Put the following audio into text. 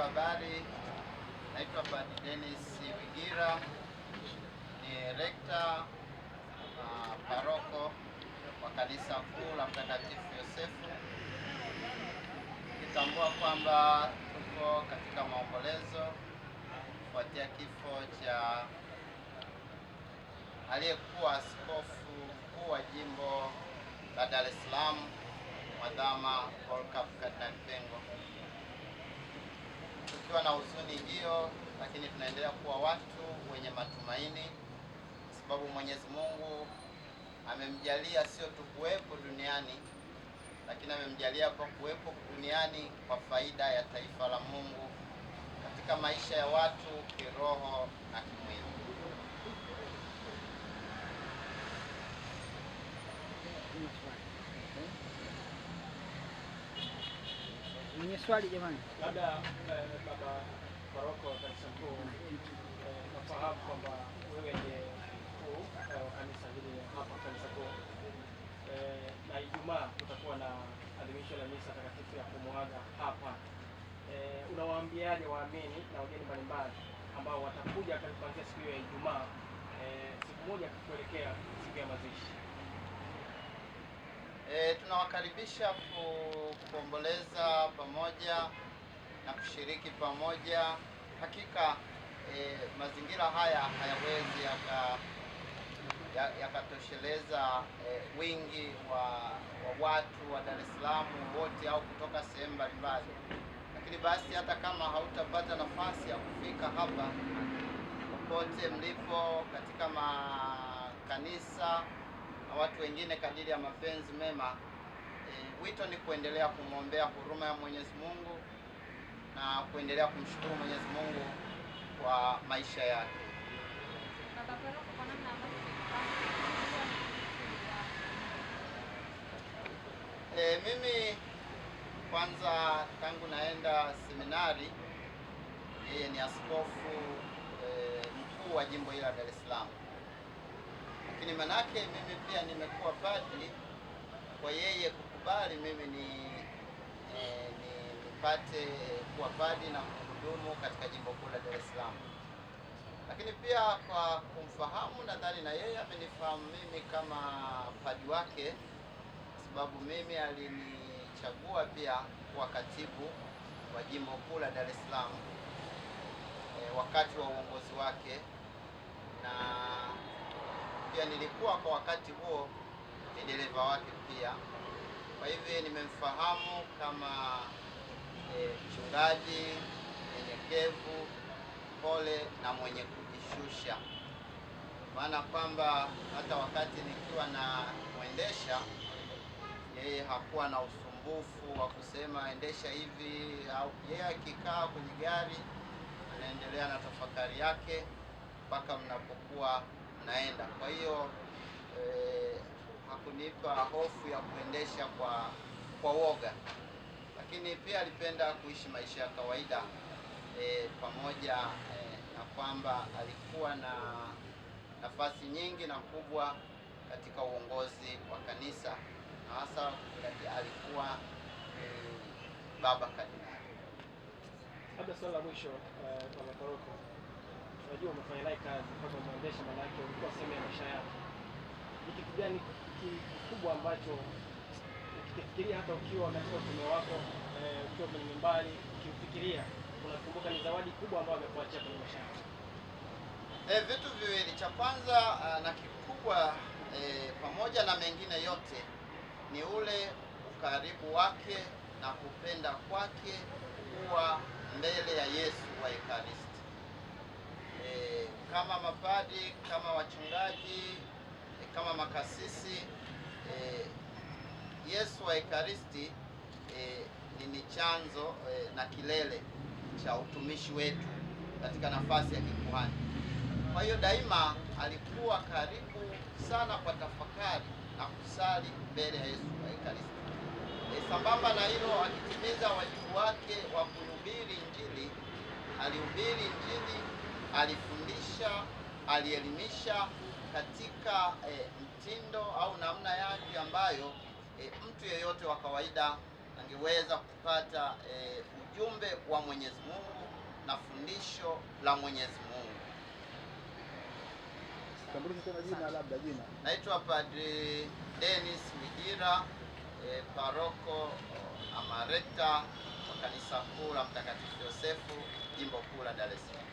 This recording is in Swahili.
habari, naitwa Padre Dennis Wigira, ni rekta paroko wa kanisa kuu la Mtakatifu Yosefu. Kitambua kwamba tuko katika maombolezo kufuatia kifo cha aliyekuwa askofu mkuu wa jimbo la Dar es Salaam, Mwadhama Polycarp Kardinali Pengo. Tukiwa na huzuni hiyo, lakini tunaendelea kuwa watu wenye matumaini, sababu Mwenyezi Mungu amemjalia sio tu kuwepo duniani, lakini amemjalia kwa kuwepo duniani kwa faida ya taifa la Mungu katika maisha ya watu kiroho na kimwili. Mwenye swali jamani? Labda baba paroko wa kanisa kuu, nafahamu kwamba wewe ndiye mkuu wa kanisa hili hapa kanisa kuu, na Ijumaa kutakuwa na adhimisho la misa takatifu ya kumuaga hapa. Unawaambiaje waamini na wageni mbalimbali ambao watakuja kuanzia siku ya Ijumaa, siku moja kuelekea siku ya mazishi? Tunawakaribisha kuomboleza pamoja na kushiriki pamoja. Hakika mazingira haya hayawezi yakatosheleza wingi wa watu wa Dar es Salaam wote au kutoka sehemu mbalimbali, lakini basi hata kama hautapata nafasi ya kufika hapa, popote mlipo katika makanisa na watu wengine kadiri ya mapenzi mema, wito ni kuendelea kumwombea huruma ya Mwenyezi Mungu na kuendelea kumshukuru Mwenyezi Mungu kwa maisha yake. Mimi kwanza tangu naenda seminari, yeye ni askofu mkuu wa jimbo hili la Dar es Salaam. Lakini manake mimi pia nimekuwa padri, kwa yeye kukubali mimi nipate kuwa padri na kuhudumu katika jimbo kuu la Dar es Salaam. Lakini pia kwa kumfahamu, nadhani na yeye amenifahamu mimi kama padri wake, sababu mimi alinichagua pia kuwa katibu wa jimbo kuu la Dar es Salaam wakati wa uongozi wake, na pia nilikuwa kwa wakati huo ni dereva wake pia. Kwa hivyo nimemfahamu kama mchungaji mnyenyekevu, pole na mwenye kujishusha, maana kwamba hata wakati nikiwa na mwendesha, yeye hakuwa na usumbufu wa kusema endesha hivi, au yeye akikaa kwenye gari anaendelea na tafakari yake mpaka mnapokuwa naenda. Kwa hiyo hakunipa hofu ya kuendesha kwa woga, lakini pia alipenda kuishi maisha ya kawaida pamoja na kwamba alikuwa na nafasi nyingi na kubwa katika uongozi wa kanisa, na hasa alikuwa baba kardinali. Labda swali la mwisho, baba paroko, tunajua umefanya naye kazi mpaka umeendesha, maana yake ulikuwa sehemu ya maisha yake. Ni kitu gani kikubwa ambacho ukifikiria hata ukiwa katika utume wako, ukiwa kwenye mimbari, ukifikiria unakumbuka ni zawadi kubwa ambayo amekuachia kwenye maisha yako? Vitu viwili. Cha kwanza na kikubwa pamoja na mengine yote ni ule ukaribu wake na kupenda kwake kuwa mbele ya Yesu wa Ekaristi. Kama mapadi, kama wachungaji, kama makasisi, Yesu wa Ekaristi ni chanzo na kilele cha utumishi wetu katika nafasi ya kikuhani. Kwa hiyo daima alikuwa karibu sana kwa tafakari na kusali mbele ya Yesu wa Ekaristi. Sambamba na hilo, akitimiza wajibu wake wa kuhubiri Injili, alihubiri Injili, alifundisha, alielimisha katika mtindo au namna yake ambayo mtu yeyote wa kawaida angeweza kupata ujumbe wa Mwenyezi Mungu na fundisho la Mwenyezi Mungu. Naitwa Padri Dennis Mijira, paroko amarekta wa kanisa kuu la Mtakatifu Yosefu, jimbo kuu la Dar es Salaam.